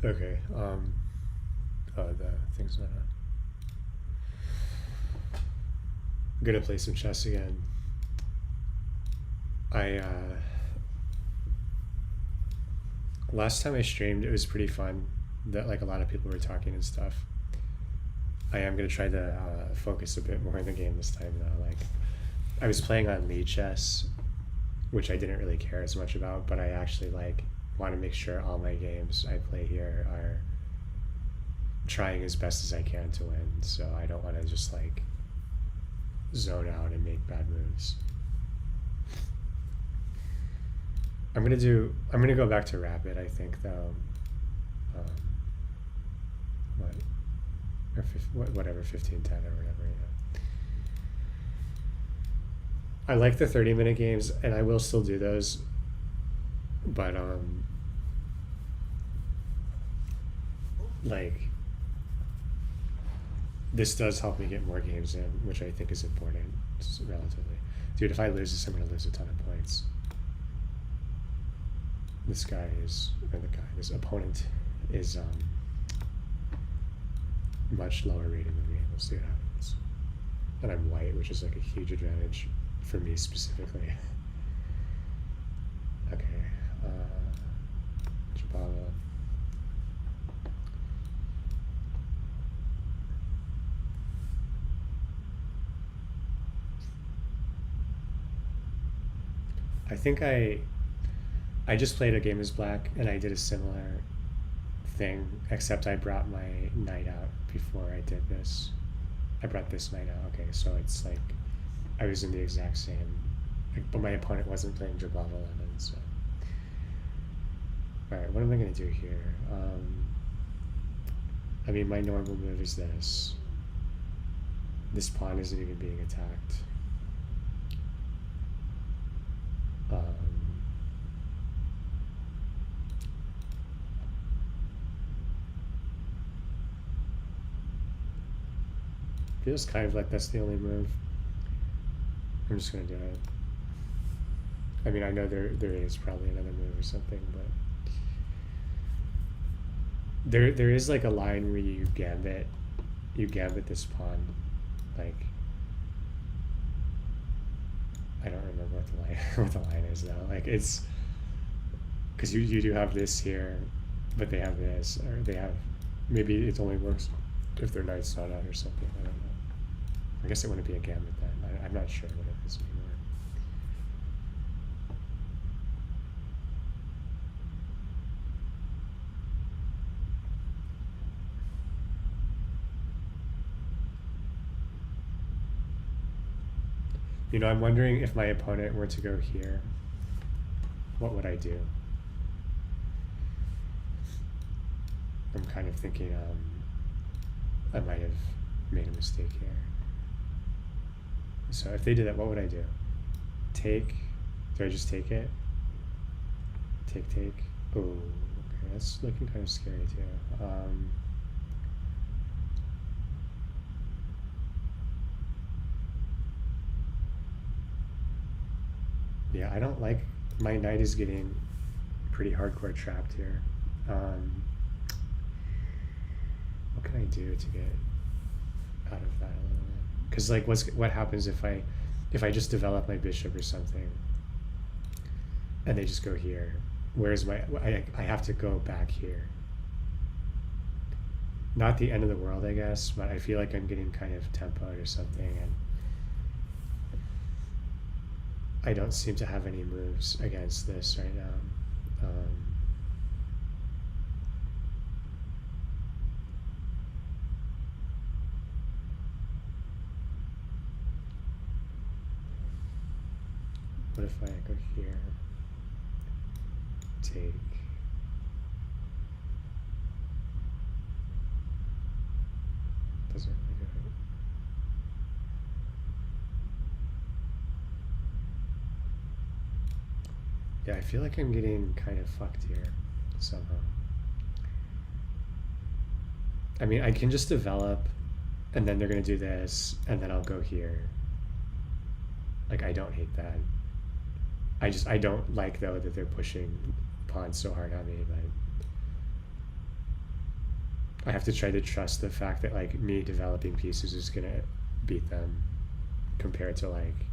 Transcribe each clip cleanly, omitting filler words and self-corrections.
Okay. Oh, the thing's not on. I'm gonna play some chess again. I last time I streamed, it was pretty fun. That like a lot of people were talking and stuff. I am gonna try to focus a bit more in the game this time though. Like, I was playing on Lead Chess, which I didn't really care as much about, but I actually like want to make sure all my games I play here are trying as best as I can to win. So I don't want to just like zone out and make bad moves. I'm gonna go back to Rapid. I think though. Um, what or whatever 15-10 or whatever. Yeah. I like the 30-minute games, and I will still do those. But like this does help me get more games in, which I think is important relatively. Dude, if I lose this, I'm gonna lose a ton of points. This guy is, or this opponent is much lower rating than me. We'll see what happens. And I'm white, which is like a huge advantage for me specifically. Okay, Jabala. I think I just played a game as black, and I did a similar thing, except I brought my knight out before I did this. I brought this knight out. Okay, so it's like I was in the exact same, like, but my opponent wasn't playing Jabava 11, so. All right, what am I gonna do here? I mean, my normal move is this. This pawn isn't even being attacked. Feels kind of like that's the only move. I'm just gonna do it. I mean, I know there is probably another move or something, but there is like a line where you gambit this pawn, like I don't remember what the line what the line is now. Like it's because you do have this here, but they have this, or they have maybe it only works if their knight's not out or something. I don't know. I guess it wouldn't be a gambit then. I'm not sure what it is anymore. You know, I'm wondering if my opponent were to go here, what would I do? I'm kind of thinking I might have made a mistake here. So if they did that, what would I do? Take? Do I just take it? Take. Oh, okay, that's looking kind of scary too. Yeah, I don't like, my knight is getting pretty hardcore trapped here. What can I do to get out of that a little bit? Because like, what happens if I just develop my bishop or something, and they just go here? Where's my? I have to go back here. Not the end of the world, I guess, but I feel like I'm getting kind of tempoed or something, and I don't seem to have any moves against this right now. What if I go here? Take. Doesn't really do it. Yeah, I feel like I'm getting kind of fucked here somehow. I mean, I can just develop, and then they're gonna do this, and then I'll go here. Like, I don't hate that. I don't like though that they're pushing pawns so hard on me, but I have to try to trust the fact that like me developing pieces is gonna beat them compared to like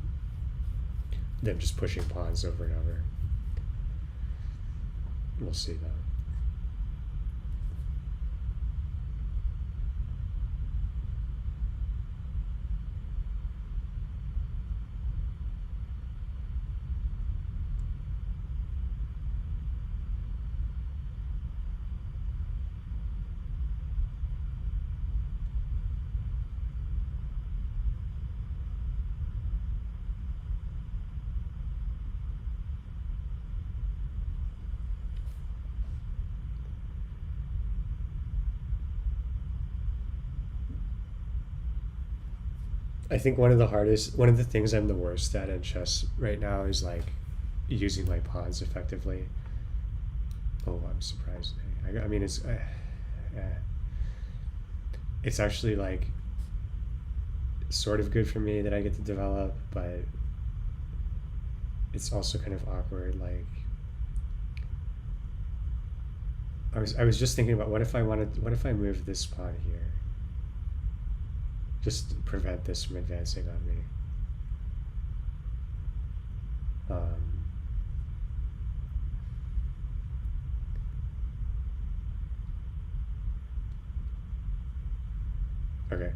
them just pushing pawns over and over. We'll see though. I think one of the things I'm the worst at in chess right now is like using my pawns effectively. Oh, I'm surprised. I mean, it's actually like sort of good for me that I get to develop, but it's also kind of awkward. Like, I was just thinking about what if I move this pawn here, just to prevent this from advancing on me. Okay.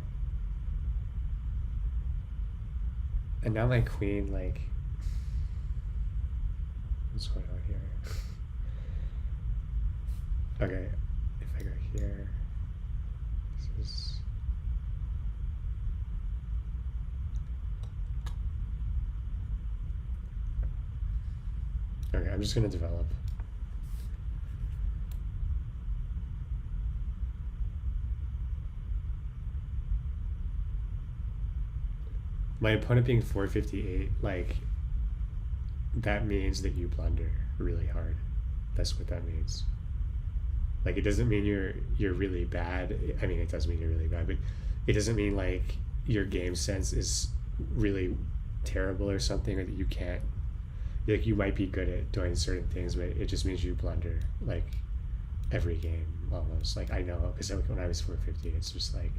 And now my queen, like, what's going on here? Okay, if I go here, this is. Okay, I'm just gonna develop. My opponent being 458, like, that means that you blunder really hard. That's what that means. Like, it doesn't mean you're really bad. I mean, it does mean you're really bad, but it doesn't mean like your game sense is really terrible or something, or that you can't, like, you might be good at doing certain things, but it just means you blunder like every game almost. Like, I know, because when I was 450, it's just like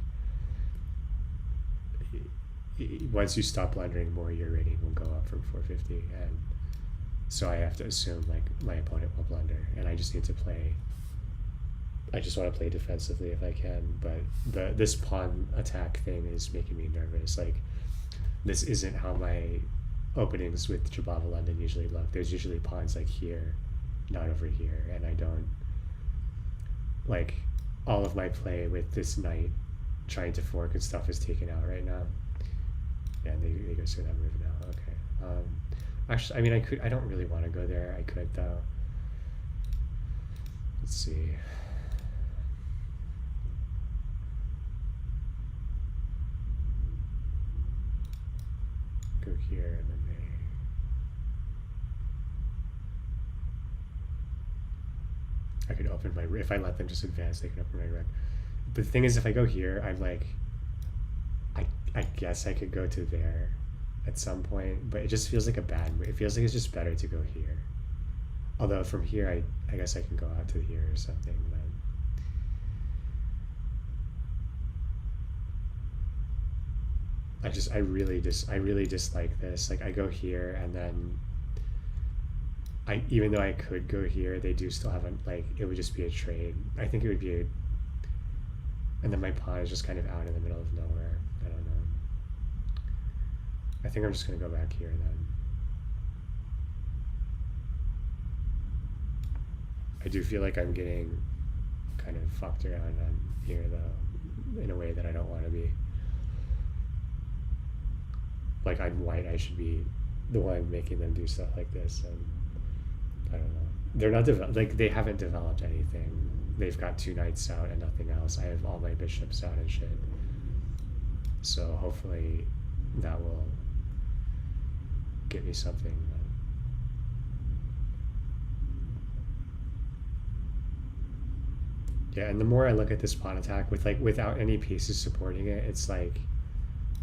once you stop blundering more, your rating will go up from 450, and so I have to assume like my opponent will blunder, and I just need to play. I just want to play defensively if I can, but this pawn attack thing is making me nervous. Like, this isn't how my openings with Jabava London usually look. There's usually pawns like here, not over here, and I don't like all of my play with this knight trying to fork and stuff is taken out right now. Yeah, and they go through that move now. Okay. Actually, I mean, I don't really want to go there. I could though. Let's see. Go here and then I could open my. If I let them just advance, they can open my rook. But the thing is, if I go here, I'm like. I guess I could go to there at some point, but it just feels like a bad move. It feels like it's just better to go here. Although from here, I guess I can go out to here or something. But I really dislike this. Like, I go here and then even though I could go here, they do still have it would just be a trade. I think it would be and then my pawn is just kind of out in the middle of nowhere. I don't know. I think I'm just gonna go back here then. I do feel like I'm getting kind of fucked around on here though, in a way that I don't want to be. Like, I'm white, I should be the one making them do stuff like this, and I don't know. They're not they haven't developed anything. They've got 2 knights out and nothing else. I have all my bishops out and shit. So hopefully that will get me something. Yeah, and the more I look at this pawn attack without any pieces supporting it, it's like,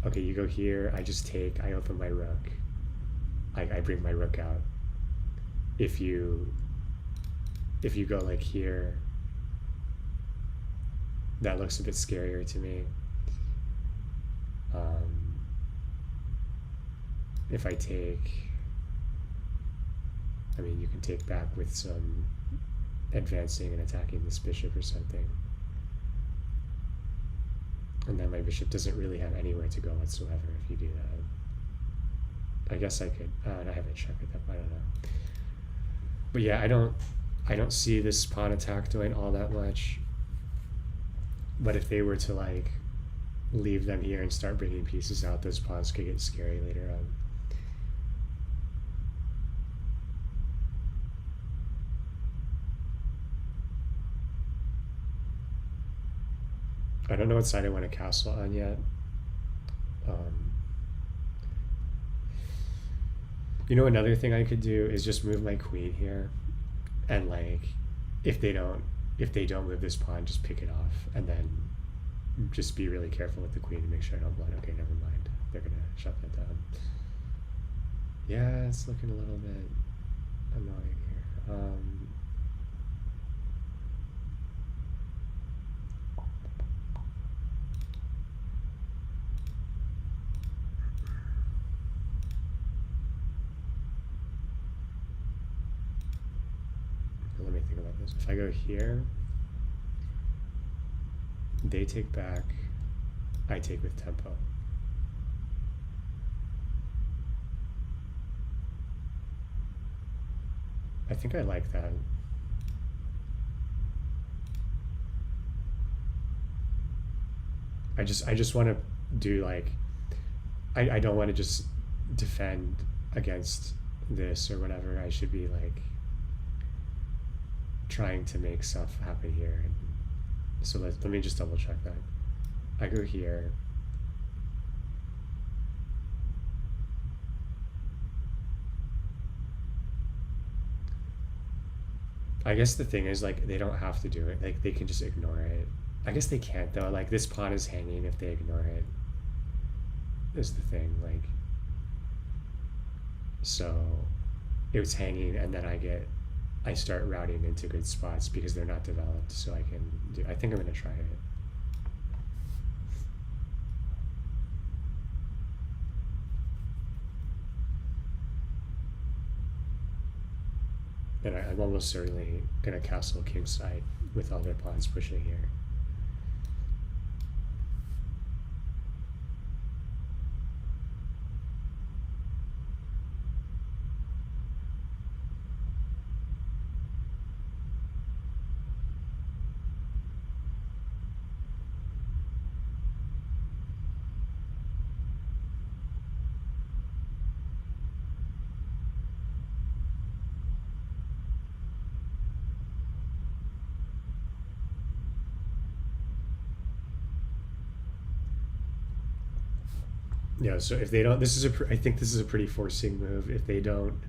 okay, you go here, I just take, I open my rook, I bring my rook out. If you go like here, that looks a bit scarier to me. If I take, I mean, you can take back with some advancing and attacking this bishop or something. And then my bishop doesn't really have anywhere to go whatsoever if you do that. I guess I could, I haven't checked it up, I don't know. But yeah, I don't see this pawn attack doing all that much. But if they were to like leave them here and start bringing pieces out, those pawns could get scary later on. I don't know what side I want to castle on yet. You know, another thing I could do is just move my queen here, and like, if they don't move this pawn, just pick it off, and then just be really careful with the queen to make sure I don't blood. Okay, never mind. They're gonna shut that down. Yeah, it's looking a little bit annoying here. Let me think about this. If I go here, they take back, I take with tempo. I think I like that. I just want to do like, I don't want to just defend against this or whatever. I should be like trying to make stuff happen here. And so let me just double check that. I go here. I guess the thing is, like, they don't have to do it. Like, they can just ignore it. I guess they can't, though. Like, this pawn is hanging if they ignore it. Is the thing. Like, so it was hanging, and then I start routing into good spots because they're not developed, so I can do, I think I'm going to try it. And I'm almost certainly going to castle kingside with all their pawns pushing here. Yeah, so if they don't, I think this is a pretty forcing move. If they don't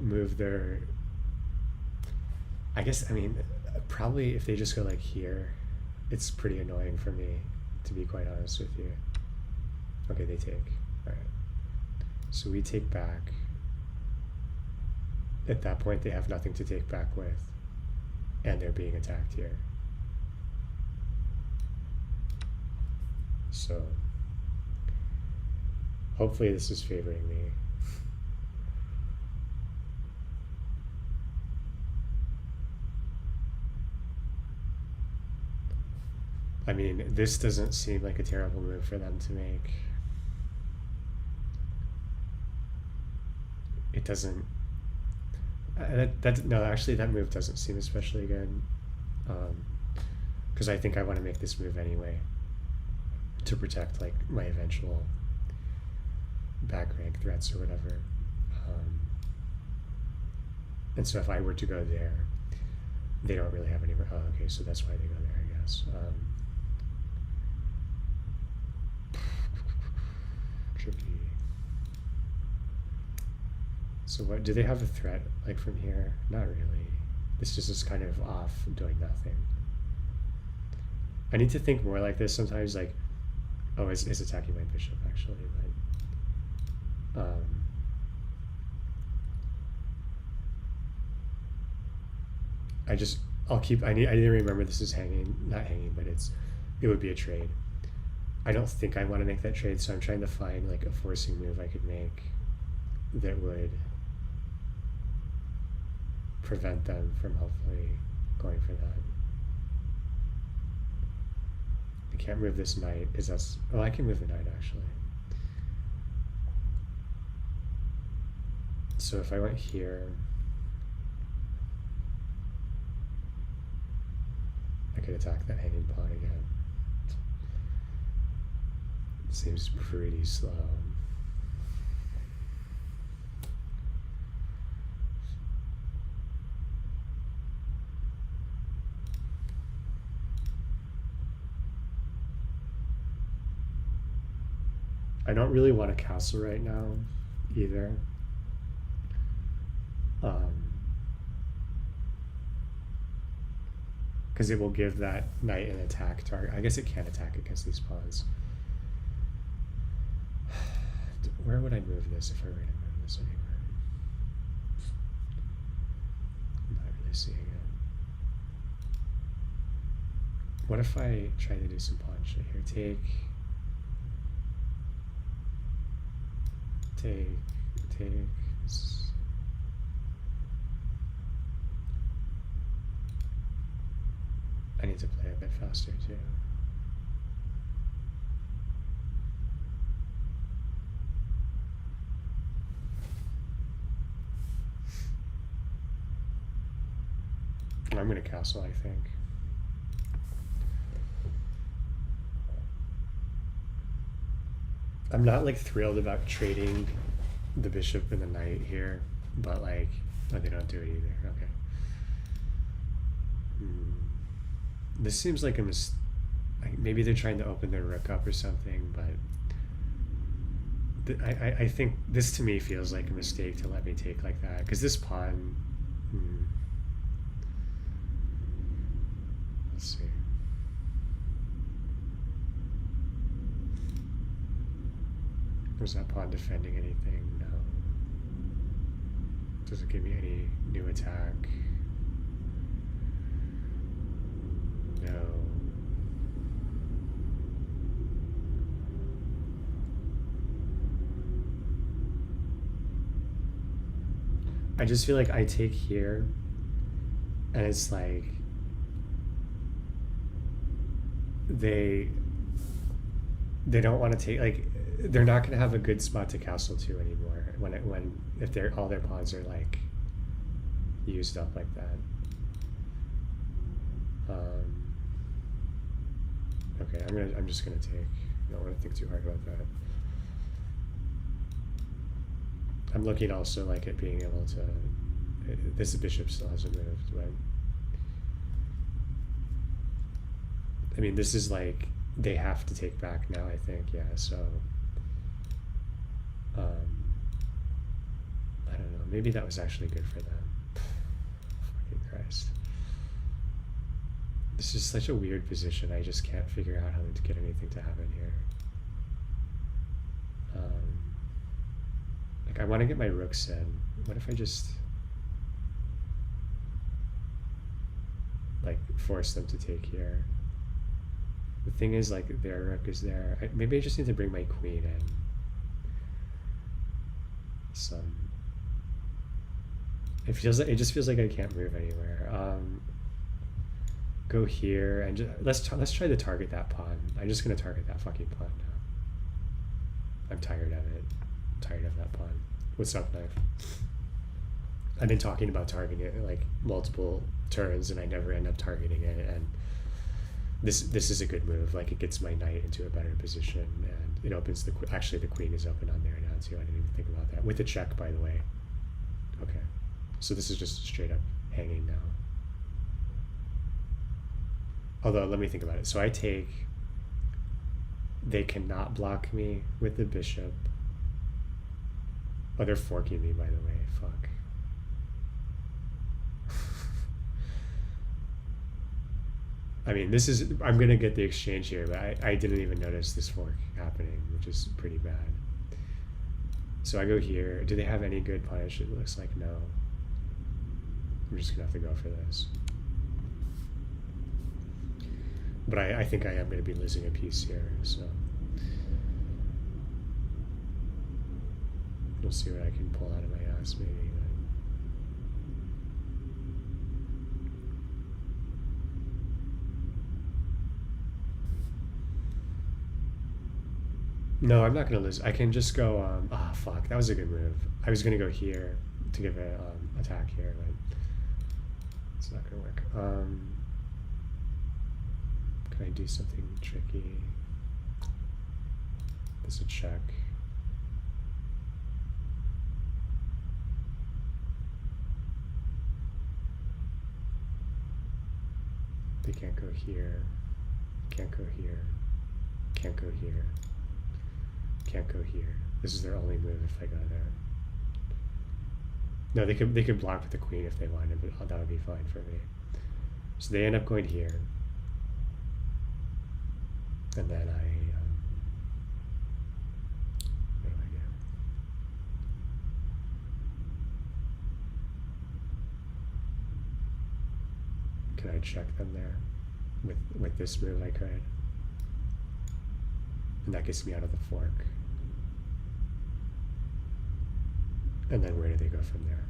move their, I guess, I mean, probably if they just go like here, it's pretty annoying for me, to be quite honest with you. Okay, they take. All right. So we take back. At that point, they have nothing to take back with, and they're being attacked here. So hopefully this is favoring me. I mean, this doesn't seem like a terrible move for them to make. It doesn't. No, actually, that move doesn't seem especially good. Because I think I want to make this move anyway, to protect like my eventual back rank threats or whatever. And so if I were to go there, they don't really have anywhere. Oh, okay, so that's why they go there, I guess. Tricky. So what, do they have a threat like from here? Not really. This just is kind of off doing nothing. I need to think more like this sometimes, like, oh, it's attacking my bishop actually, but I need to remember this is hanging, not hanging, but it would be a trade. I don't think I want to make that trade, so I'm trying to find like a forcing move I could make that would prevent them from hopefully going for that. I can't move this knight because that's, well, I can move the knight actually. So if I went here, I could attack that hanging pawn again. Seems pretty slow. I don't really want a castle right now either. Because it will give that knight an attack target. I guess it can't attack against these pawns. Where would I move this if I were to move this anywhere? I'm not really seeing it. What if I try to do some pawn shit here? Take. I need to play a bit faster too. I'm gonna castle, I think. I'm not like thrilled about trading the bishop and the knight here, but like, oh, they don't do it either. Okay. This seems like maybe they're trying to open their rook up or something, but I think this to me feels like a mistake to let me take like that, because this pawn. Let's see. Was that pawn defending anything? No. Does it give me any new attack? No. I just feel like I take here, and it's like they don't want to take, like, they're not going to have a good spot to castle to anymore if all their pawns are like used up like that. Okay, I'm just gonna take. I don't want to think too hard about that. I'm looking also like at being able to. This bishop still hasn't moved, but I mean, this is like they have to take back now. I think, yeah. So, I don't know. Maybe that was actually good for them. Fucking Christ. This is such a weird position. I just can't figure out how to get anything to happen here. Like, I want to get my rooks in. What if I just like force them to take here? The thing is, like, their rook is there. Maybe I just need to bring my queen in. It just feels like I can't move anywhere. Go here and let's try to target that pawn. I'm just gonna target that fucking pawn now. I'm tired of it. I'm tired of that pawn. What's up, knife? I've been talking about targeting it like multiple turns, and I never end up targeting it. And this is a good move. Like, it gets my knight into a better position, and it opens actually the queen is open on there now too. I didn't even think about that with a check, by the way. Okay, so this is just straight up hanging now. Although, let me think about it. So I take, they cannot block me with the bishop. Oh, they're forking me, by the way. Fuck. I mean, I'm going to get the exchange here, but I didn't even notice this fork happening, which is pretty bad. So I go here. Do they have any good punish? It looks like no. I'm just going to have to go for this. But I think I am going to be losing a piece here, so we'll see what I can pull out of my ass, maybe. No, I'm not going to lose. I can just go, fuck, that was a good move. I was going to go here to give an attack here, but it's not going to work. Can I do something tricky? There's a check. They can't go here. Can't go here. Can't go here. Can't go here. This is their only move if I go there. No, they could block with the queen if they wanted, but that would be fine for me. So they end up going here. And then what do I do? Can I check them there? With this move I could. And that gets me out of the fork. And then where do they go from there?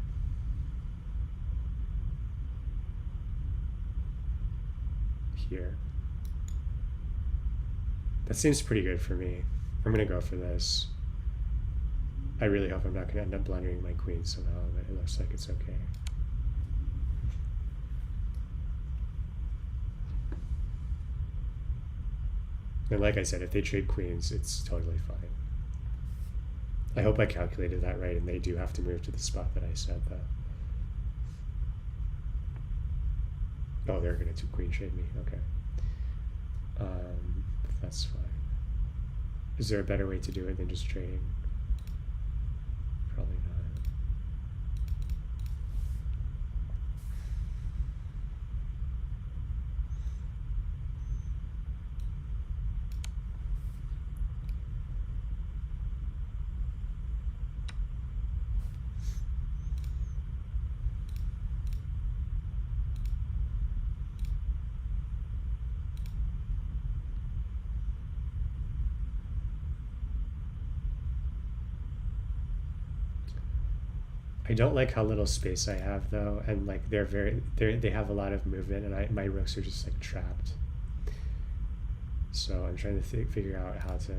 Here. That seems pretty good for me. I'm gonna go for this. I really hope I'm not gonna end up blundering my queen somehow, but it looks like it's okay. And like I said, if they trade queens, it's totally fine. I hope I calculated that right, and they do have to move to the spot that I said, though. Oh, they're going to queen trade me. Okay. That's fine. Is there a better way to do it than just trading? Probably not. I don't like how little space I have though, and like they have a lot of movement, and my rooks are just like trapped. So I'm trying to figure out how to.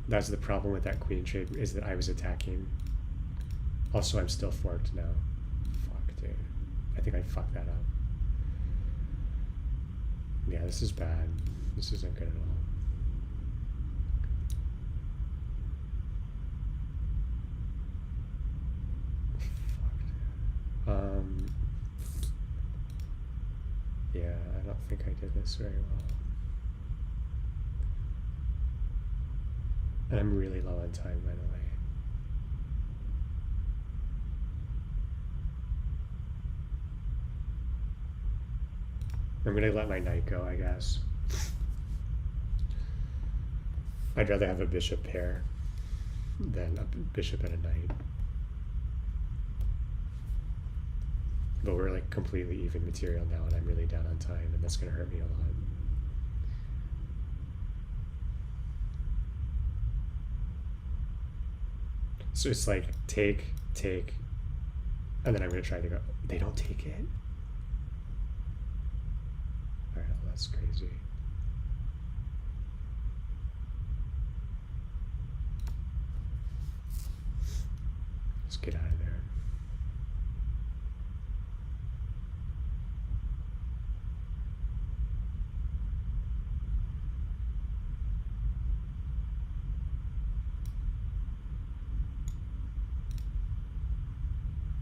That's the problem with that queen trade, is that I was attacking. Also, I'm still forked now. Fuck, dude. I think I fucked that up. Yeah, this is bad. This isn't good at all. Yeah, I don't think I did this very well. And I'm really low on time, by the way. I'm gonna let my knight go, I guess. I'd rather have a bishop pair than a bishop and a knight. But we're like completely even material now, and I'm really down on time, and that's gonna hurt me a lot. So it's like take, and then I'm gonna try to go. They don't take it. All right, well, that's crazy. Let's get out of there.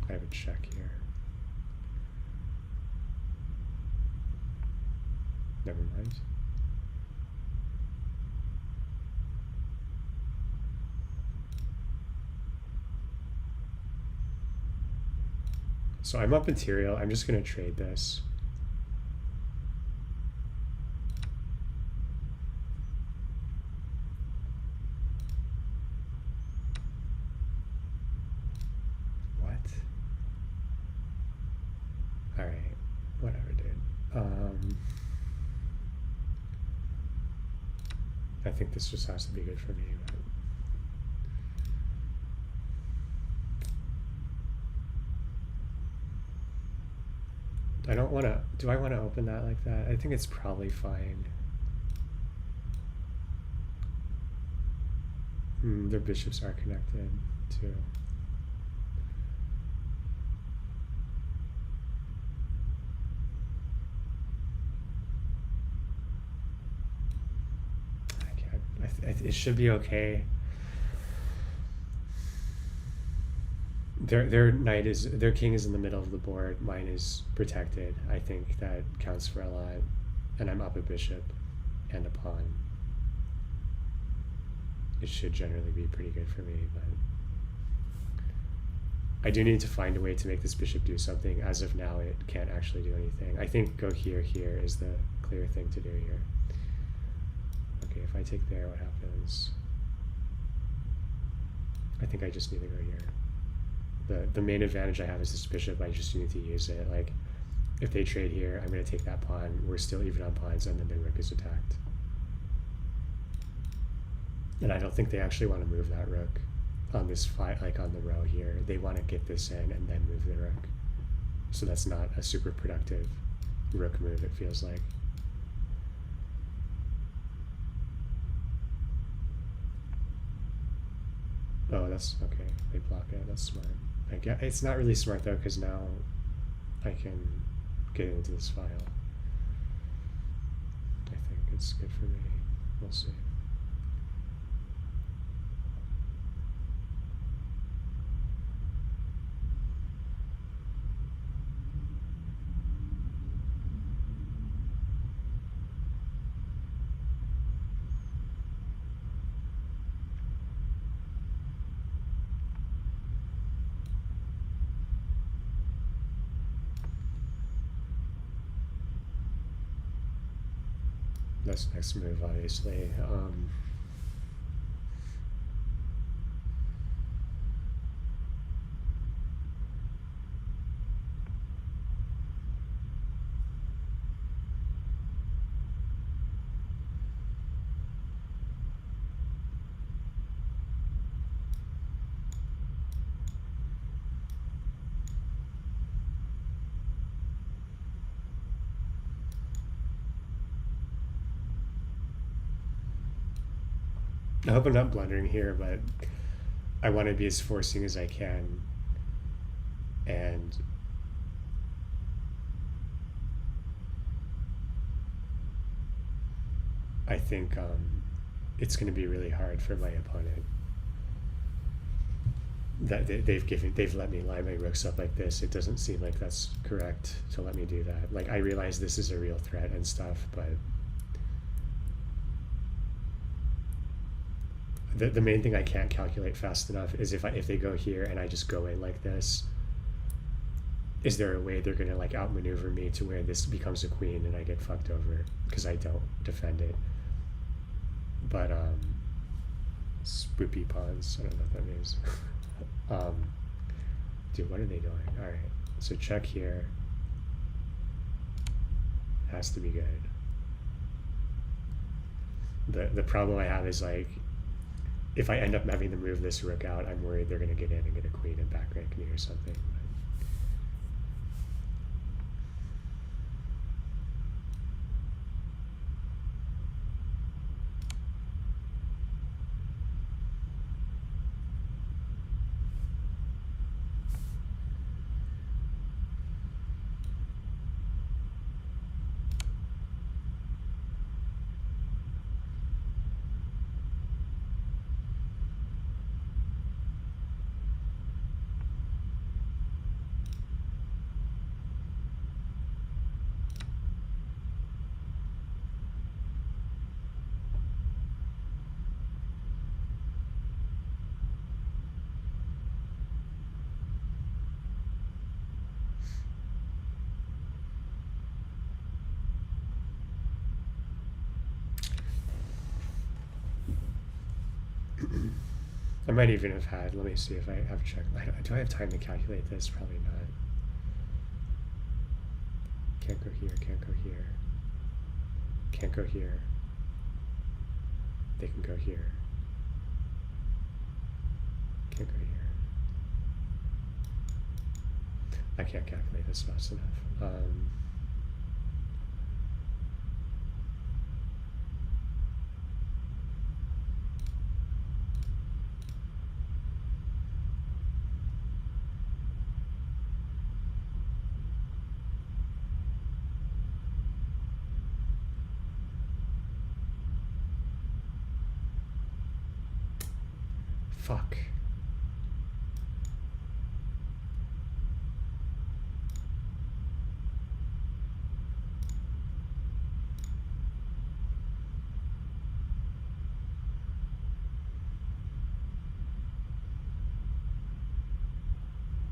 I have a check here. Never mind. So I'm up material. I'm just going to trade this. What? All right. Whatever, dude. I think this just has to be good for me. But I don't want to. Do I want to open that like that? I think it's probably fine. Their bishops are connected too. It should be okay. Their king is in the middle of the board. Mine is protected. I think that counts for a lot. And I'm up a bishop and a pawn. It should generally be pretty good for me, but I do need to find a way to make this bishop do something. As of now, it can't actually do anything. I think go here is the clear thing to do here. Okay, if I take there, what happens? I think I just need to go here. The main advantage I have is this bishop. I just need to use it. Like, if they trade here, I'm going to take that pawn. We're still even on pawns, and then the rook is attacked. And I don't think they actually want to move that rook on this fight, like on the row here. They want to get this in and then move the rook. So that's not a super productive rook move, it feels like. Oh, that's okay. They block it. That's smart. I get, it's not really smart though, because now I can get into this file. I think it's good for me. We'll see. That's next move, obviously. I hope I'm not blundering here, but I want to be as forcing as I can. And I think it's going to be really hard for my opponent. That they've let me line my rooks up like this. It doesn't seem like that's correct to let me do that. Like, I realize this is a real threat and stuff, but the main thing I can't calculate fast enough is if they go here and I just go in like this, is there a way they're gonna like outmaneuver me to where this becomes a queen and I get fucked over because I don't defend it? But spoopy pawns, I don't know what that means. Dude, what are they doing? All right, so check here has to be good. The problem I have is, like, if I end up having to move this rook out, I'm worried they're going to get in and get a queen and back rank me or something. I might even have had, let me see if I have checked. Do I have time to calculate this? Probably not. Can't go here, can't go here. Can't go here. they can go here. Can't go here. I can't calculate this fast enough. Fuck.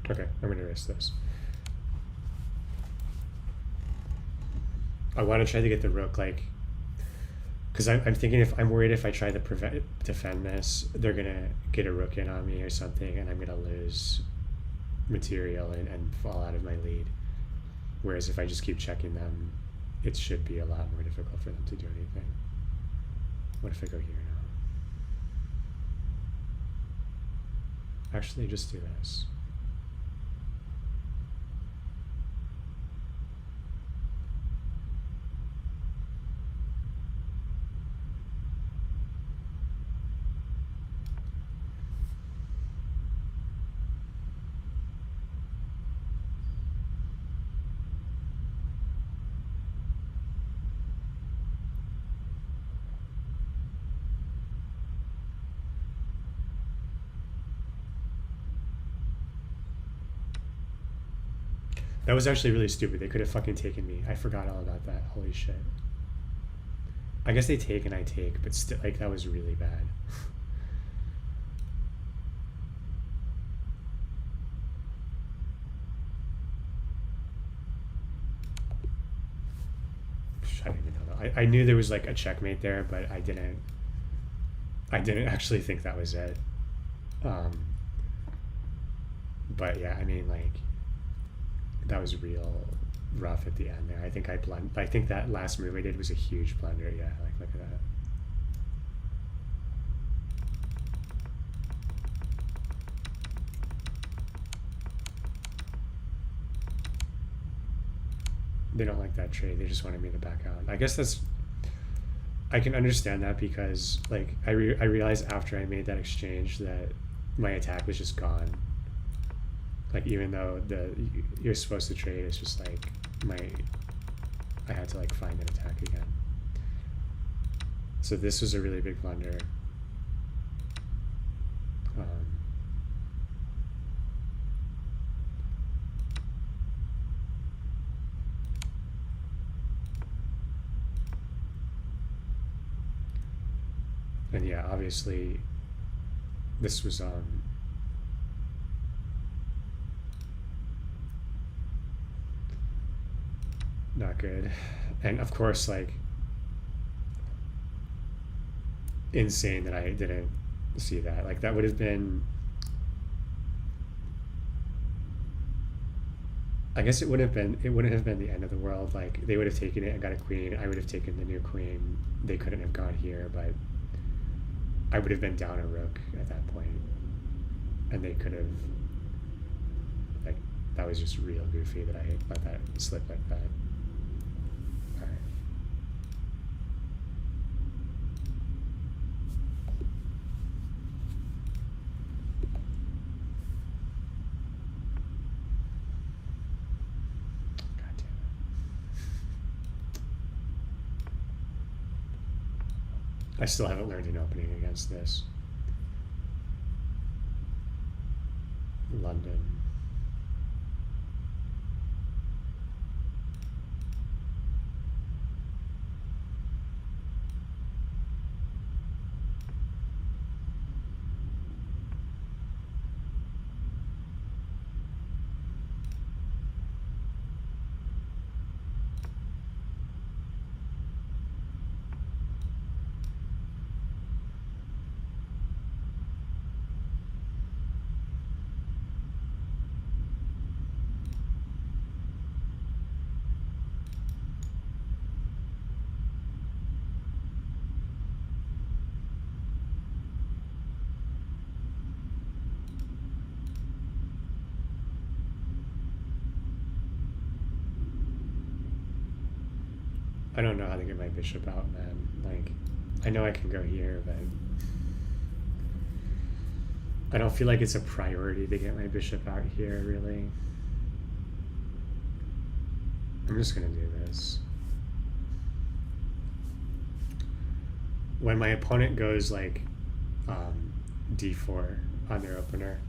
Okay, I'm gonna erase this. I want to try to get the rook, like, because I'm thinking, if I'm worried if I try to defend this, they're gonna get a rook in on me or something, and I'm gonna lose material and fall out of my lead. Whereas if I just keep checking them, it should be a lot more difficult for them to do anything. What if I go here now? Actually, just do this. That was actually really stupid. They could have fucking taken me. I forgot all about that. Holy shit. I guess they take and I take, but still, like, that was really bad. I don't even know. I knew there was like a checkmate there, but I didn't actually think that was it. But yeah, I mean, like, that was real rough at the end there. I think I think that last move I did was a huge blunder. Yeah, like, look at that. They don't like that trade. They just wanted me to back out. I guess I can understand that, because like I realized after I made that exchange that my attack was just gone. Like, even though you're supposed to trade, it's just like I had to like find an attack again. So this was a really big blunder. And yeah, obviously this was not good. And of course, like, insane that I didn't see that. Like, that would have been, I guess it wouldn't have been the end of the world. Like, they would have taken it and got a queen. I would have taken the new queen. They couldn't have gone here, but I would have been down a rook at that point. And they could have, like, that was just real goofy that I let that slip like that. Alright. God damn it. I still haven't learned an opening against this. London. I don't know how to get my bishop out, man. Like, I know I can go here, but I don't feel like it's a priority to get my bishop out here, really. I'm just gonna do this. When my opponent goes like d4 on their opener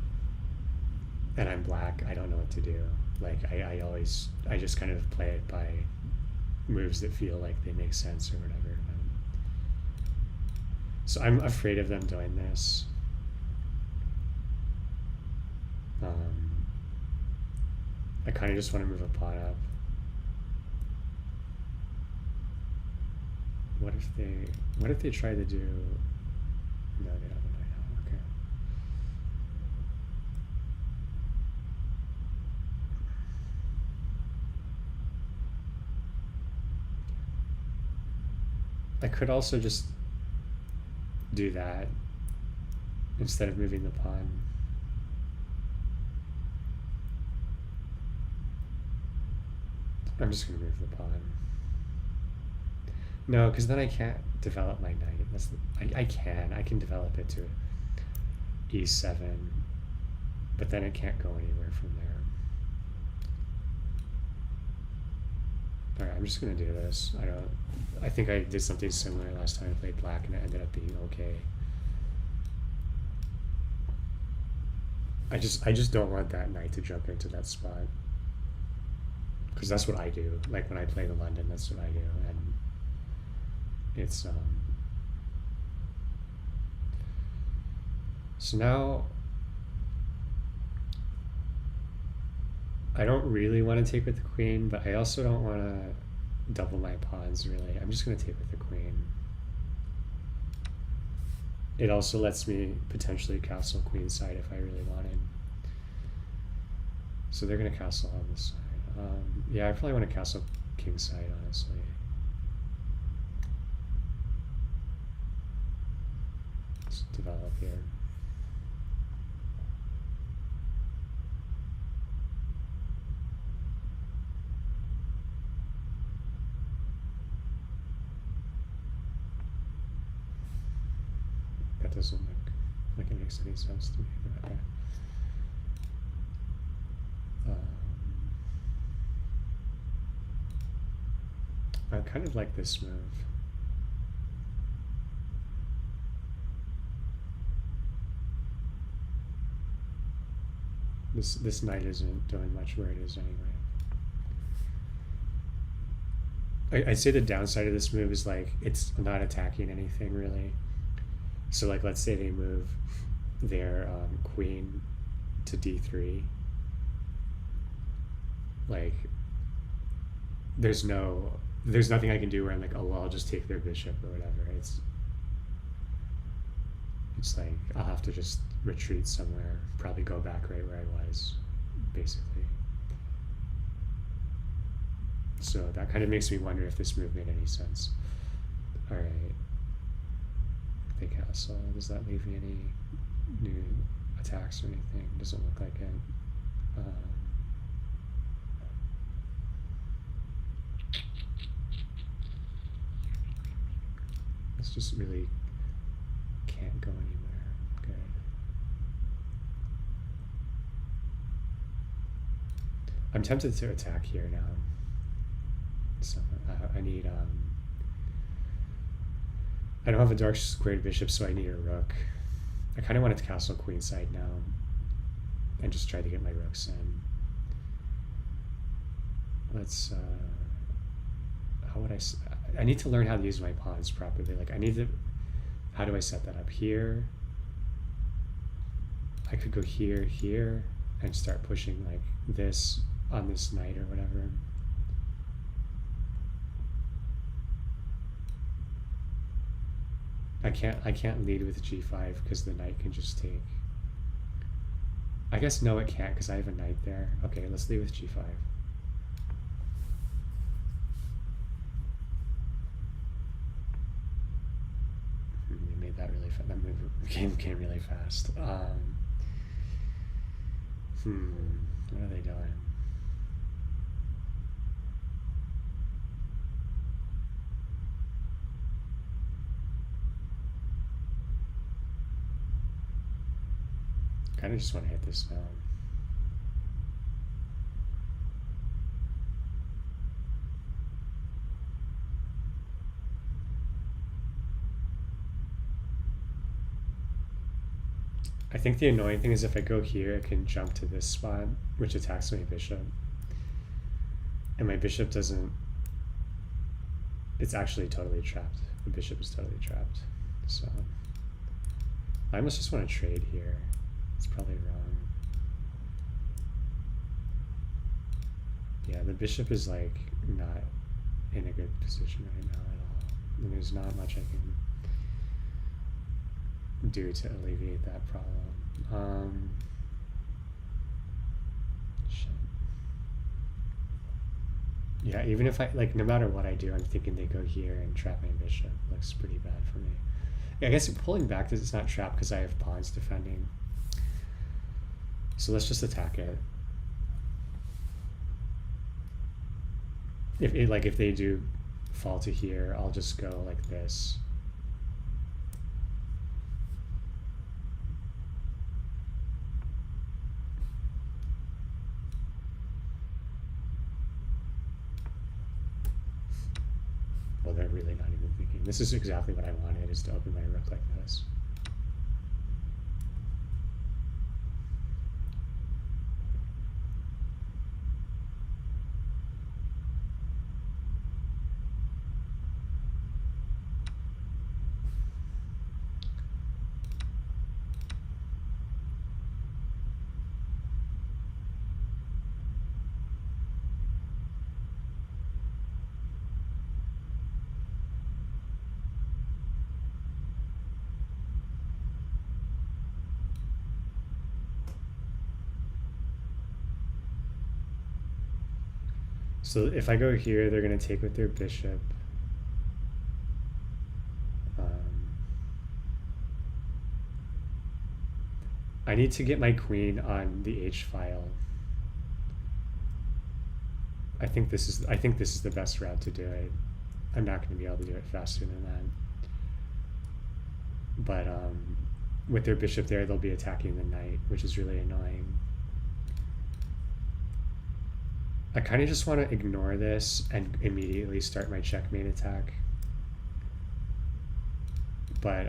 and I'm black, I don't know what to do. Like I just kind of play it by moves that feel like they make sense or whatever. So I'm afraid of them doing this. I kind of just want to move a pawn up. What if they try to do? No, they don't have a knight out. Okay. I could also just do that instead of moving the pawn. I'm just gonna move the pawn. No, because then I can't develop my knight. I can develop it to e7, but then it can't go anywhere from there. All right, I'm just gonna do this. I think I did something similar last time I played black, and it ended up being okay. I just don't want that knight to jump into that spot, because that's what I do. Like when I play the London, that's what I do, and it's so now I don't really want to take with the queen, but I also don't want to double my pawns, really. I'm just going to take with the queen. It also lets me potentially castle queenside if I really wanted. So they're going to castle on this side. Yeah, I probably want to castle kingside, honestly. Let's develop here. That doesn't look like it makes any sense to me. Okay. I kind of like this move. This knight isn't doing much where it is anyway. I'd say the downside of this move is like it's not attacking anything really. So like let's say they move their queen to d3. Like there's nothing I can do where I'm like, oh well, I'll just take their bishop or whatever. It's like I'll have to just retreat somewhere, probably go back right where I was, basically. So that kind of makes me wonder if this move made any sense. All right, they castle. Does that leave me any new attacks or anything? Doesn't look like it. This just really can't go anywhere. Good. I'm tempted to attack here now. So I need I don't have a dark squared bishop, so I need a rook. I kind of wanted to castle queenside now and just try to get my rooks in. Let's how would I need to learn how to use my pawns properly. Like how do I set that up here? I could go here, and start pushing like this on this knight or whatever. I can't lead with g5 because the knight can just take. I guess no, it can't because I have a knight there. Okay, let's lead with g5. We made that really fast. That move came really fast. What are they doing? Kind of just want to hit this down. I think the annoying thing is if I go here, I can jump to this spot, which attacks my bishop. And my bishop doesn't... It's actually totally trapped. The bishop is totally trapped. So I must just want to trade here. It's probably wrong. Yeah, the bishop is like not in a good position right now at all. And there's not much I can do to alleviate that problem. Shit. Yeah, even if I, like, no matter what I do, I'm thinking they go here and trap my bishop. Looks pretty bad for me. Yeah, I guess pulling back, it's not trapped because I have pawns defending. So let's just attack it. If they do fall to here, I'll just go like this. Well, they're really not even thinking. This is exactly what I wanted, is to open my rook like this. So if I go here, they're going to take with their bishop. I need to get my queen on the H file. I think this is the best route to do it. I'm not going to be able to do it faster than that. But with their bishop there, they'll be attacking the knight, which is really annoying. I kind of just want to ignore this and immediately start my checkmate attack. But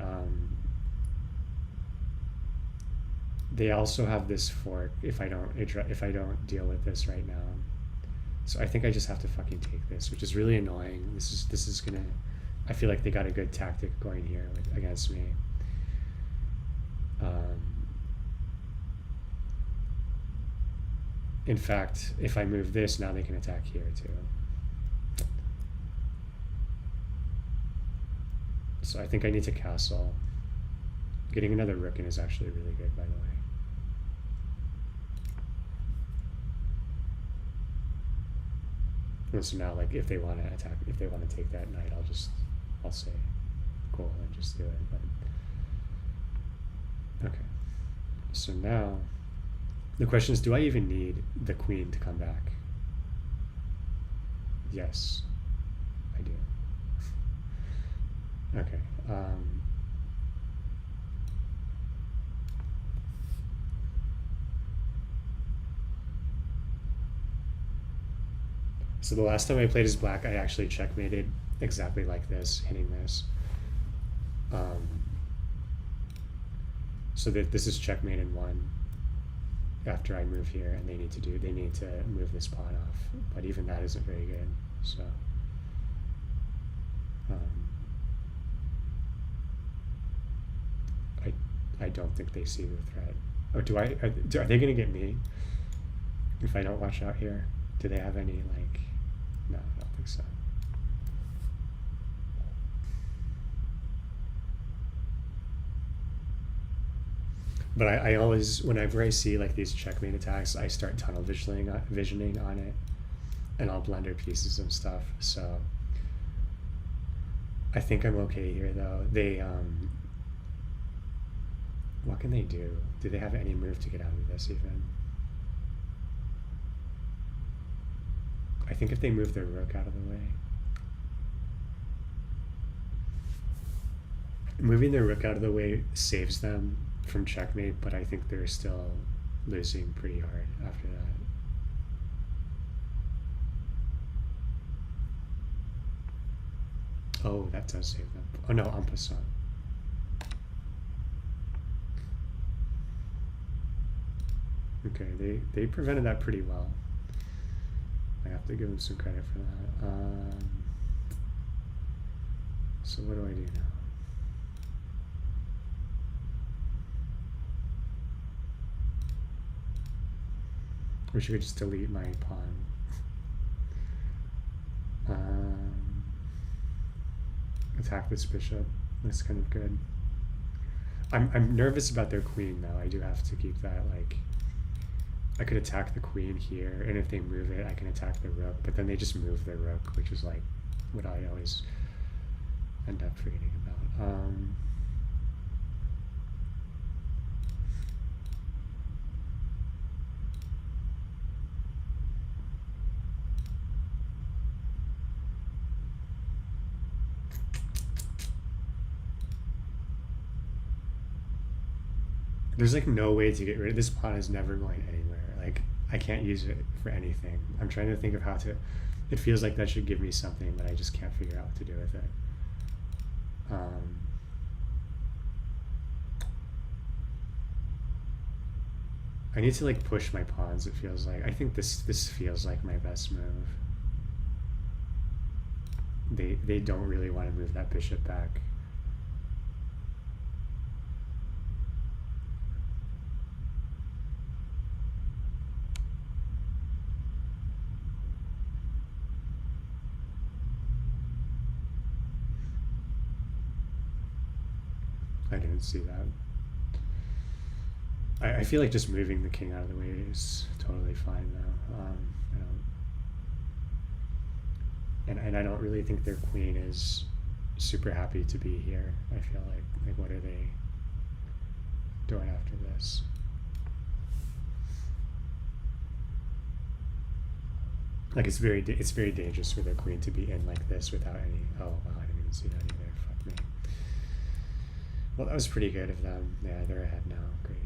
they also have this fork if I don't deal with this right now. So I think I just have to fucking take this, which is really annoying. This is gonna... I feel like they got a good tactic going here against me. In fact, if I move this, now they can attack here too. So I think I need to castle. Getting another rook in is actually really good, by the way. And so now, like, if they want to attack, if they want to take that knight, I'll say cool and just do it. But okay. So now the question is, do I even need the queen to come back? Yes, I do. Okay. So the last time I played as black, I actually checkmated exactly like this, hitting this. So that this is checkmate in one. After I move here, and they need to move this pawn off, but even that isn't very good. So I don't think they see the threat. Oh, are they gonna get me if I don't watch out here? Do they have any, like... No, I don't think so. But I always, whenever I see like these checkmate attacks, I start tunnel visioning on it, and I'll blunder pieces and stuff. So I think I'm okay here, though. They what can they do? Do they have any move to get out of this even? I think if they move their rook out of the way. Moving their rook out of the way saves them from checkmate, but I think they're still losing pretty hard after that. Oh, that does save them. Oh no, en passant. Okay, they prevented that pretty well. I have to give them some credit for that. So what do I do now? Wish I could just delete my pawn. Attack this bishop. That's kind of good. I'm nervous about their queen though. I do have to keep that, like, I could attack the queen here, and if they move it, I can attack the rook, but then they just move their rook, which is like what I always end up forgetting about. There's like no way to get rid of this pawn. Is never going anywhere. Like, I can't use it for anything. I'm trying to think of how to. It feels like that should give me something, but I just can't figure out what to do with it. I need to like push my pawns. It feels like, I think this feels like my best move. They don't really want to move that bishop back. I didn't see that. I feel like just moving the king out of the way is totally fine though. And I don't really think their queen is super happy to be here. I feel like what are they doing after this? Like, it's very dangerous for their queen to be in like this without any. Oh wow, I didn't even see that either. Fuck me. Well, that was pretty good of them. Yeah, they're ahead now. Great.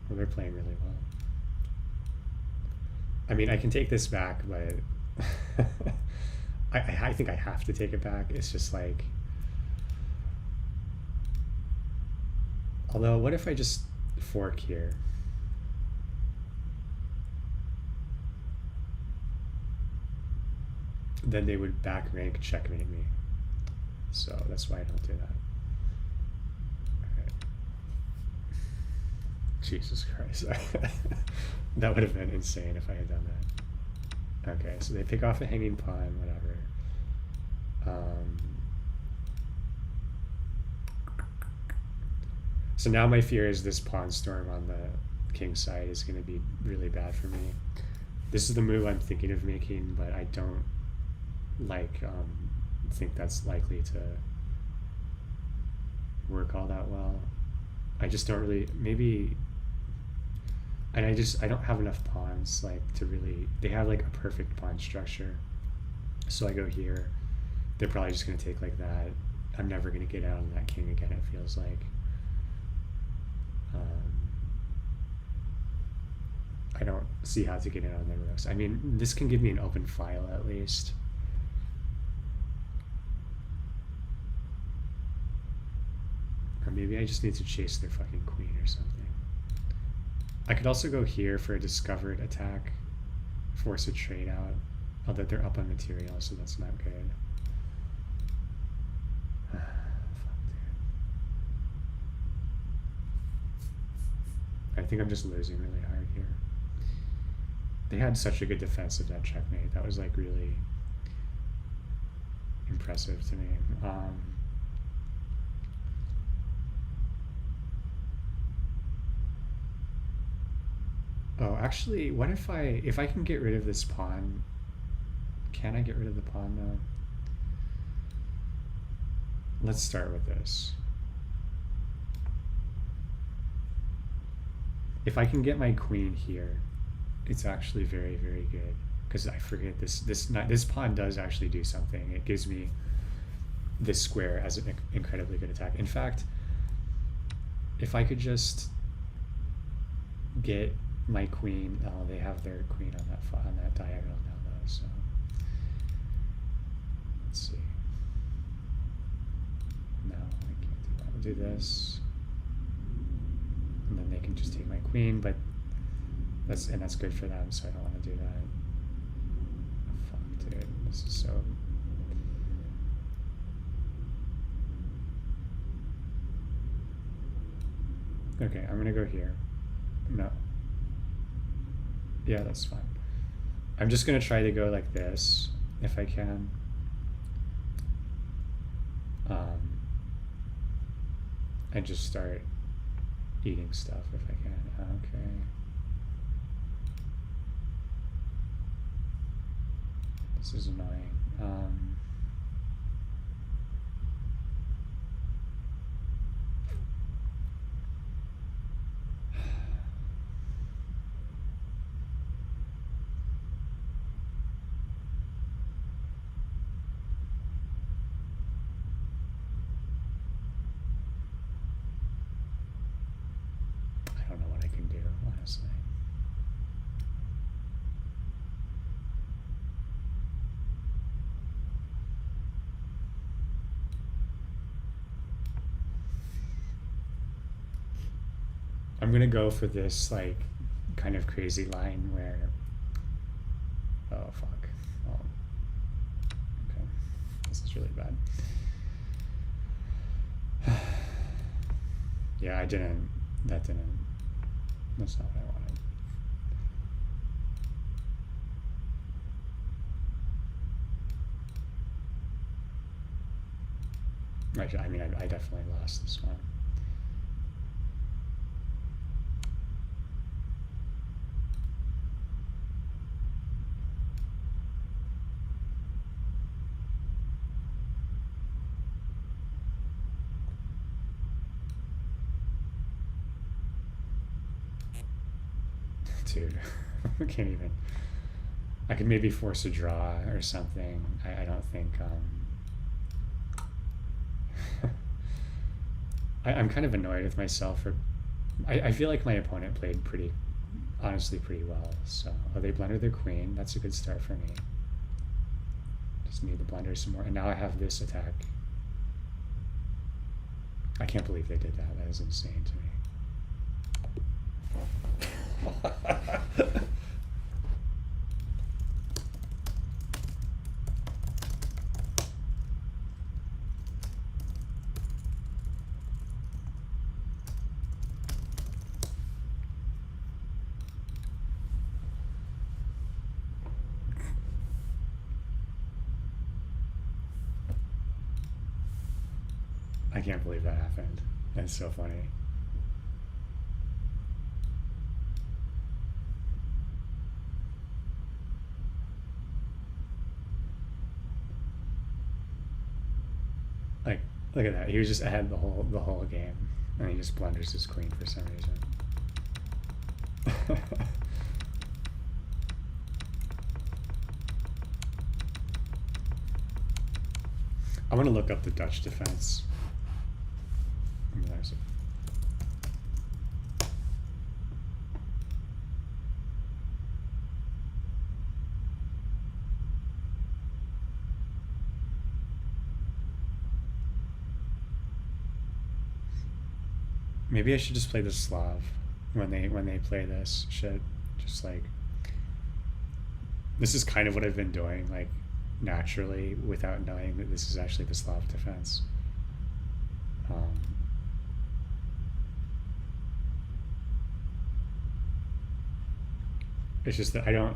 Well, they're playing really well. I mean, I can take this back, but I think I have to take it back. It's just like, although, what if I just fork here? Then they would back rank checkmate me. So that's why I don't do that. Okay. Jesus Christ. That would have been insane if I had done that. Okay, so they pick off a hanging pawn, whatever. So now my fear is this pawn storm on the king side is going to be really bad for me. This is the move I'm thinking of making, but I don't like think that's likely to work all that well. I just don't really, maybe, and I don't have enough pawns like to really, they have like a perfect pawn structure. So I go here, they're probably just going to take like that. I'm never going to get out on that king again, it feels like. I don't see how to get in on the rooks. I mean, this can give me an open file at least. Or maybe I just need to chase their fucking queen or something. I could also go here for a discovered attack, force a trade out, although they're up on material, so that's not good. Fuck, dude. I think I'm just losing really hard here. They had such a good defense of that checkmate. That was like really impressive to me. Oh, actually, what if I can get rid of this pawn? Can I get rid of the pawn though? Let's start with this. If I can get my queen here, it's actually very, very good. Because I forget this pawn does actually do something. It gives me this square as an incredibly good attack. In fact, if I could just get my queen. Oh, they have their queen on that diagonal now though. So let's see. No, I can't do that. We'll do this, and then they can just take my queen. But that's good for them. So I don't want to do that. Fuck, dude, this is so. Okay, I'm gonna go here. No. Yeah, that's fine. I'm just gonna try to go like this, if I can. And just start eating stuff if I can. Okay. This is annoying. I don't know what I can do, honestly. I'm gonna go for this like kind of crazy line where, oh fuck, oh, okay, this is really bad. Yeah, that's not what I wanted. Actually, I mean, I definitely lost this one. Dude, I can't even. I could maybe force a draw or something. I don't think. I'm kind of annoyed with myself for. I feel like my opponent played honestly pretty well. So, oh, they blundered their queen. That's a good start for me. Just need to blunder some more, and now I have this attack. I can't believe they did that. That is insane to me. I can't believe that happened. That's so funny. Like, look at that. He was just ahead the whole game, and he just blunders his queen for some reason. I want to look up the Dutch defense. There's maybe I should just play the Slav when they play this shit. Just like, this is kind of what I've been doing, like naturally, without knowing that this is actually the Slav defense. It's just that I don't.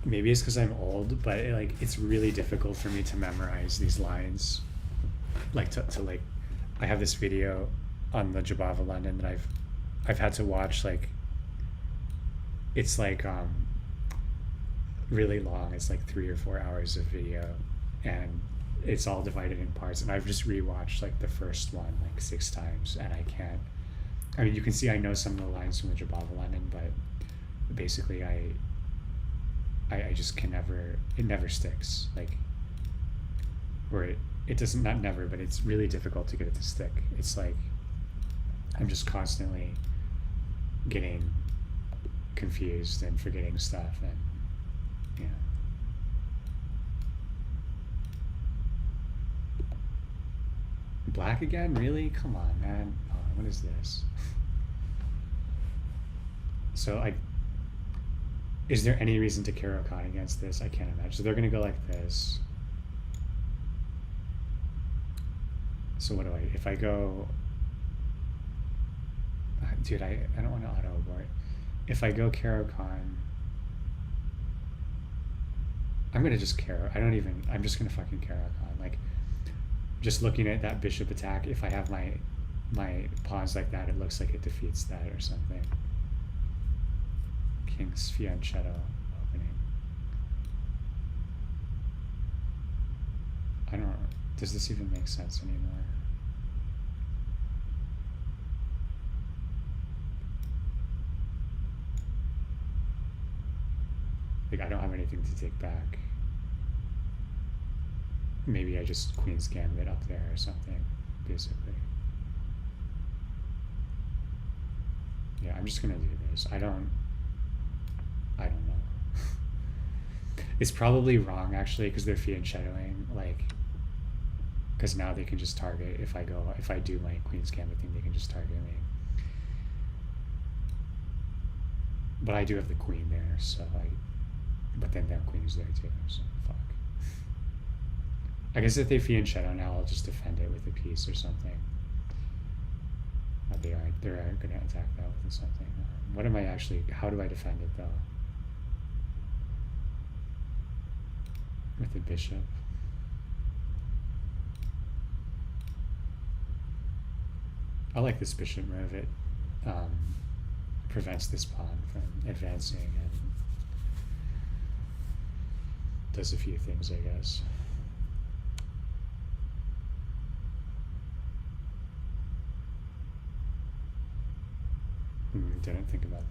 Maybe it's because I'm old, but it's really difficult for me to memorize these lines. Like to like, I have this video on the Jabava London that I've had to watch. Like, it's like really long. It's like 3 or 4 hours of video, and it's all divided in parts. And I've just rewatched like the first one like 6 times, and I can't. I mean, you can see I know some of the lines from the Jabava London, but basically I just can never. It never sticks. Like, where it doesn't, not never, but it's really difficult to get it to stick. It's like I'm just constantly getting confused and forgetting stuff, and yeah. Black again? Really? Come on, man. Oh, what is this? So I, is there any reason to Caro-Kann against this? I can't imagine. So they're gonna go like this. So what do I, if I go, dude, I don't want to auto abort. If I go Caro-Kann, I'm gonna just Caro. I don't even, I'm just gonna fucking Caro-Kann. Like, just looking at that bishop attack, if I have my pawns like that, it looks like it defeats that or something. King's Fianchetto opening. I don't, does this even make sense anymore? Like, I don't have anything to take back. Maybe I just Queen's Gambit up there or something, basically. Yeah, I'm just gonna do this. I don't know. It's probably wrong, actually, because they're fianchettoing, like, because now they can just target, if I do my Queen's Gambit thing, they can just target me. But I do have the queen there, so but then their queen is there too, so fuck. I guess if they fianchetto now, I'll just defend it with a piece or something. They're gonna attack that with something. What am I actually, how do I defend it though? With the bishop. I like this bishop move. It prevents this pawn from advancing and does a few things, I guess. Didn't think about that.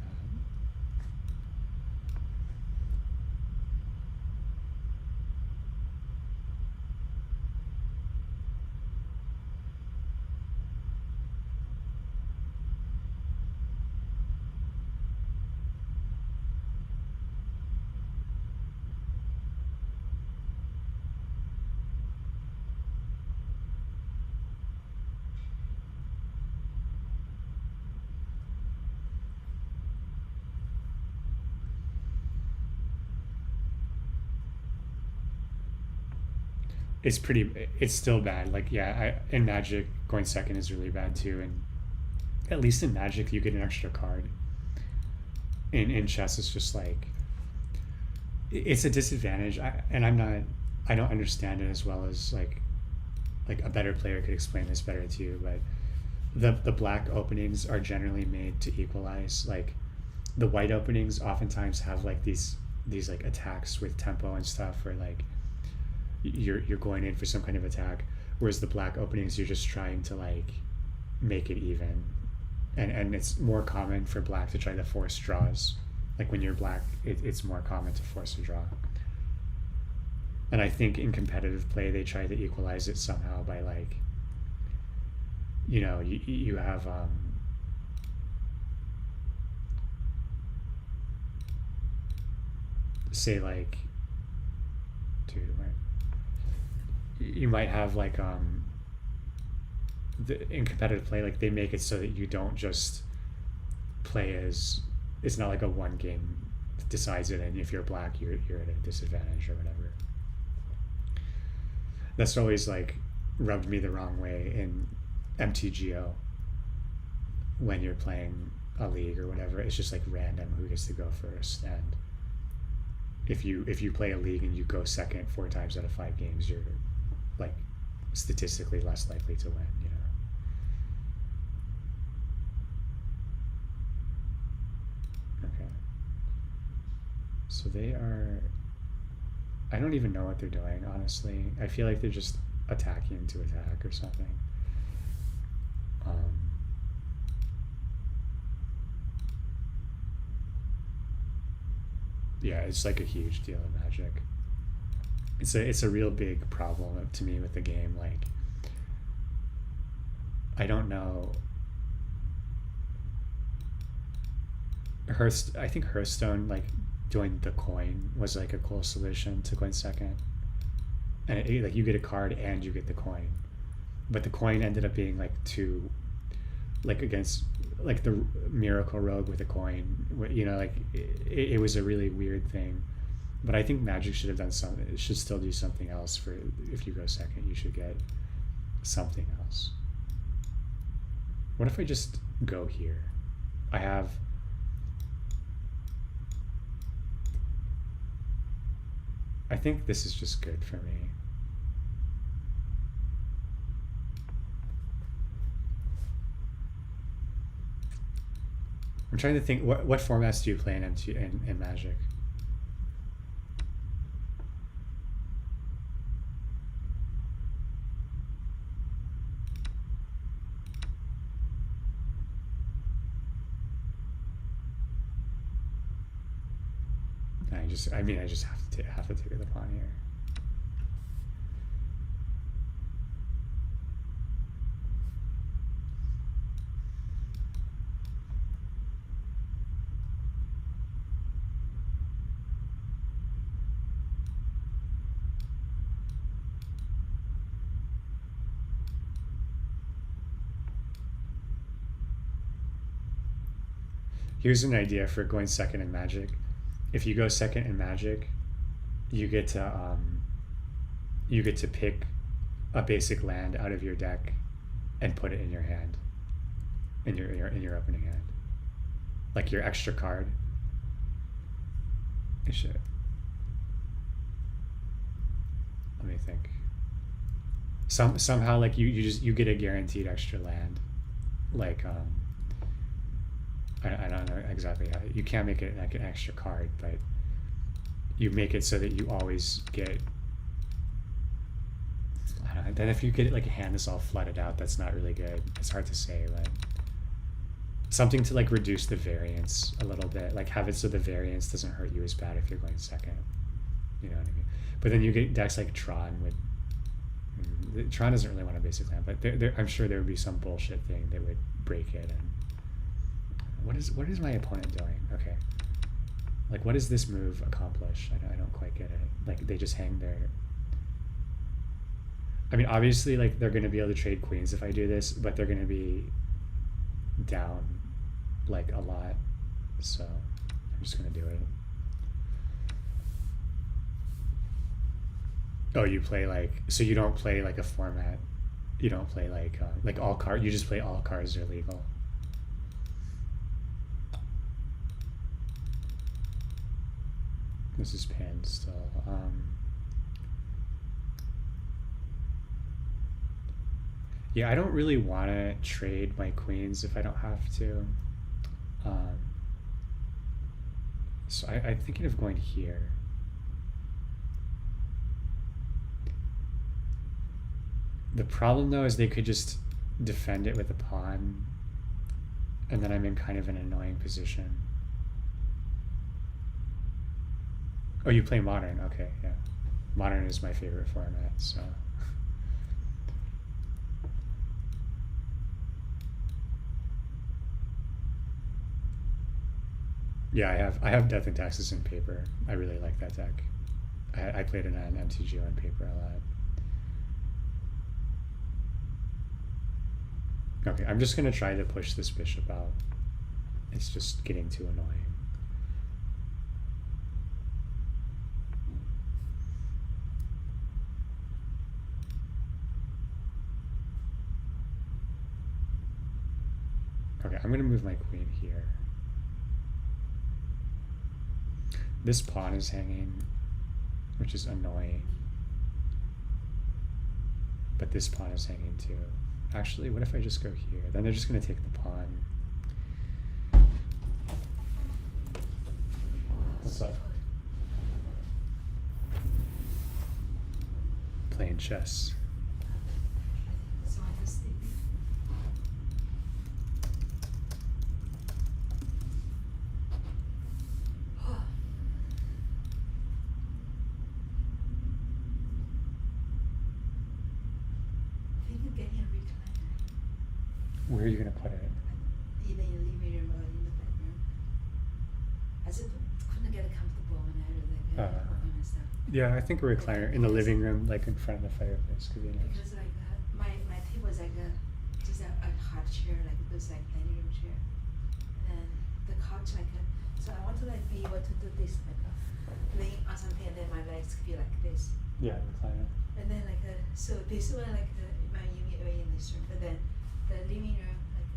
It's still bad. Like, yeah, in Magic, going second is really bad too, and at least in Magic you get an extra card. In chess, it's just like, it's a disadvantage, I don't understand it as well as like a better player could explain this better to you, but the black openings are generally made to equalize. Like, the white openings oftentimes have like these like attacks with tempo and stuff, where like you're going in for some kind of attack, whereas the black openings, you're just trying to like make it even, and it's more common for black to try to force draws. Like, when you're black, it's more common to force a draw, and I think in competitive play they try to equalize it somehow by, like, you know, you have say, like, dude, where you might have like in competitive play, like, they make it so that you don't just play as, it's not like a one game decides it, and if you're black, you're at a disadvantage or whatever. That's always like rubbed me the wrong way in MTGO when you're playing a league or whatever. It's just like random who gets to go first, and if you play a league and you go second 4 times out of 5 games, you're like statistically less likely to win, you know. Okay. So they are, I don't even know what they're doing, honestly. I feel like they're just attacking to attack or something. Yeah, it's like a huge deal in Magic. it's a real big problem to me with the game. Like, I don't know. I think Hearthstone, like doing the coin was like a cool solution to going second, and like you get a card and you get the coin, but the coin ended up being like too, like against like the Miracle Rogue with a coin. You know, like it was a really weird thing. But I think Magic should have done something. It should still do something else for if you go second. You should get something else. What if I just go here? I have. I think this is just good for me. I'm trying to think. What formats do you play in Magic? I just have to take the pawn here. Here's an idea for going second in Magic. If you go second in Magic, you get to pick a basic land out of your deck and put it in your hand, in your opening hand, like your extra card. It should. Let me think. Somehow like you get a guaranteed extra land, like I don't know exactly how. You can't make it like an extra card, but you make it so that you always get. I don't know. Then if you get like a hand that's all flooded out, that's not really good. It's hard to say, but something to like reduce the variance a little bit, like have it so the variance doesn't hurt you as bad if you're going second. You know what I mean? But then you get decks like Tron with. Tron doesn't really want a basic land, but I'm sure there would be some bullshit thing that would break it. And what is my opponent doing? Okay, like what does this move accomplish? I don't quite get it. Like they just hang there. I mean, obviously, like they're gonna be able to trade queens if I do this, but they're gonna be down like a lot, so I'm just gonna do it. Oh, you play like, so you don't play like a format. You don't play like all cards. You just play all cards are legal. This is pinned still. Yeah, I don't really want to trade my queens if I don't have to. So I'm thinking of going here. The problem though is they could just defend it with a pawn, and then I'm in kind of an annoying position. Oh, you play Modern? Okay, yeah. Modern is my favorite format, so. Yeah, I have Death and Taxes in paper. I really like that deck. I played it on MTGO on paper a lot. Okay, I'm just gonna try to push this bishop out. It's just getting too annoying. Okay, I'm gonna move my queen here. This pawn is hanging, which is annoying. But this pawn is hanging too. Actually, what if I just go here? Then they're just gonna take the pawn. What's up? Playing chess. getting a recliner. Where are you gonna put it? Either in the living room or in the bedroom. I just couldn't get comfortable when I was like working myself. Yeah, I think a recliner in the living room, like in front of the fireplace, could be nice. Because like my table is like just a hard chair, like those like dining room chair, and the couch like so I want to like be able to do this like laying on something, and then my legs could be like this, Yeah, recliner. and then like so this one like my unit way in this room, but then the living room like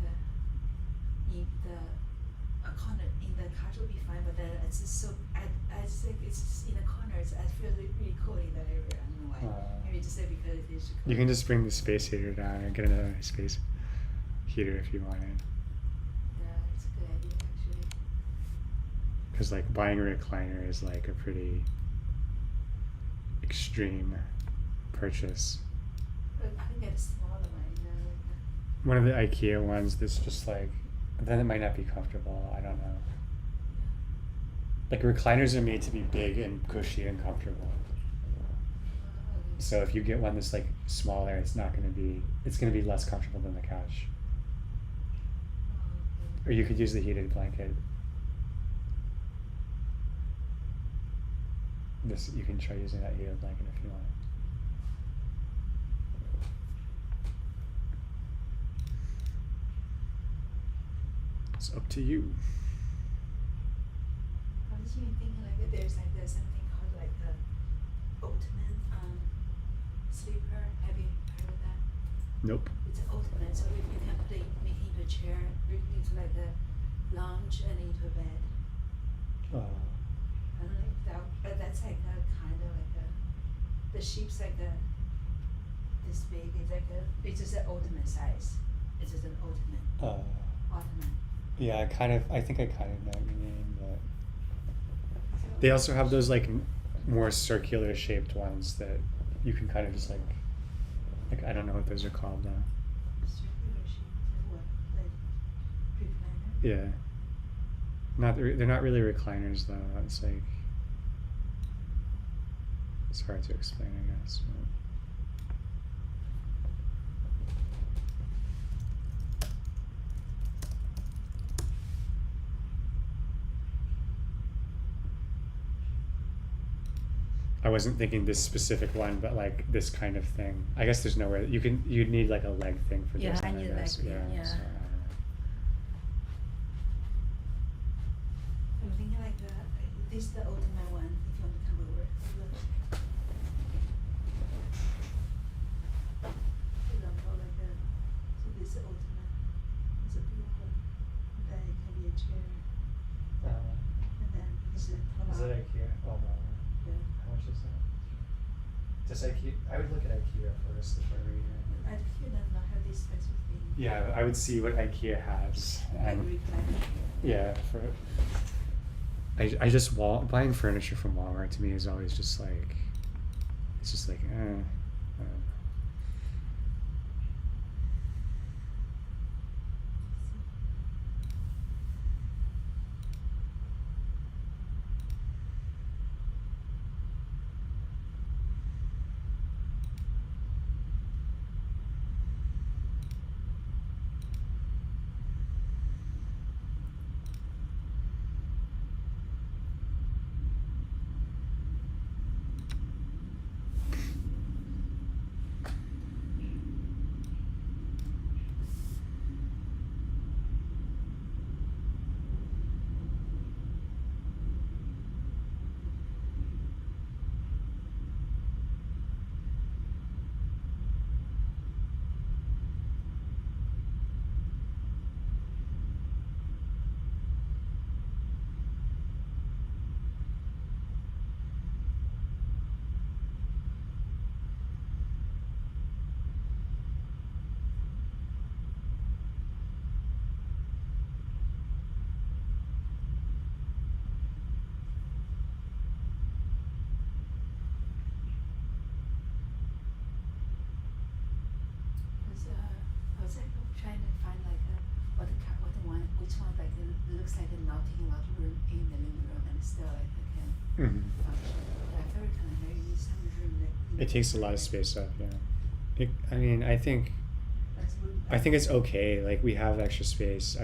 in the a corner in the couch will be fine, but then it's just so I think it's just in the corners. I feel really cold in that area. I don't know why. Maybe just because it is. You can just bring the space heater down and get another space heater if you wanted. Yeah, it's a good idea actually. Because like buying a recliner is like a pretty extreme purchase. But I can get a smaller one, you know, like One of the IKEA ones that's just like, then it might not be comfortable. I don't know. Like recliners are made to be big and cushy and comfortable. So if you get one that's like smaller, it's gonna be less comfortable than the couch. Or you could use the heated blanket. You can try using that heated blanket if you want. It's up to you. I was even thinking like that there's something called like the Ottoman sleeper. Have you heard of that? Nope. It's an Ottoman, so you can put it make it into a chair, into like a lounge and into a bed. I don't know if that, but that's like a kind of like the sheep's like this big. It's just an Ottoman size. It's just an Ottoman. Ottoman. Yeah, I think I kind of know what you mean, but they also have those like more circular shaped ones that you can kind of just like I don't know what those are called now. Circular shape, what? Like recliner? Yeah. They're not really recliners though. It's like it's hard to explain, I guess. But. I wasn't thinking this specific one, but like this kind of thing. I guess there's nowhere you'd need like a leg thing for Yeah, this. I one, need a leg guess. thing, yeah. So, I don't know. I'm thinking like this is the Ottoman one. If you want to come over, look. For example, like so this is the Ottoman. It's a blue one. And then it can be a chair, and then it's a pull out. IKEA? Oh no. Yeah. How much is that? Does IKEA? I would look at IKEA first if I were you. IKEA does not have this specific thing. Yeah, I would see what IKEA has. Like And recliner. yeah, I just buying furniture from Walmart to me is always just like, it's just like, I was like trying to find like which one like looks like not taking a lot of room in the living room and still like I can function. But I feel kind of need some room like. it takes a lot of space up. Yeah. I mean, I think I think it's okay. Like we have extra space.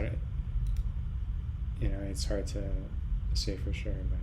It's hard to say for sure, but.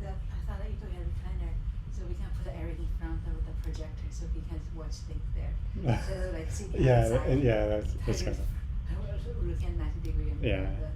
I thought that you could have a planner, so we can put everything in front of the projector, so we can watch things there. So like sitting Yeah, outside. and yeah, that's kind of. Looking at 90 degree and Yeah. the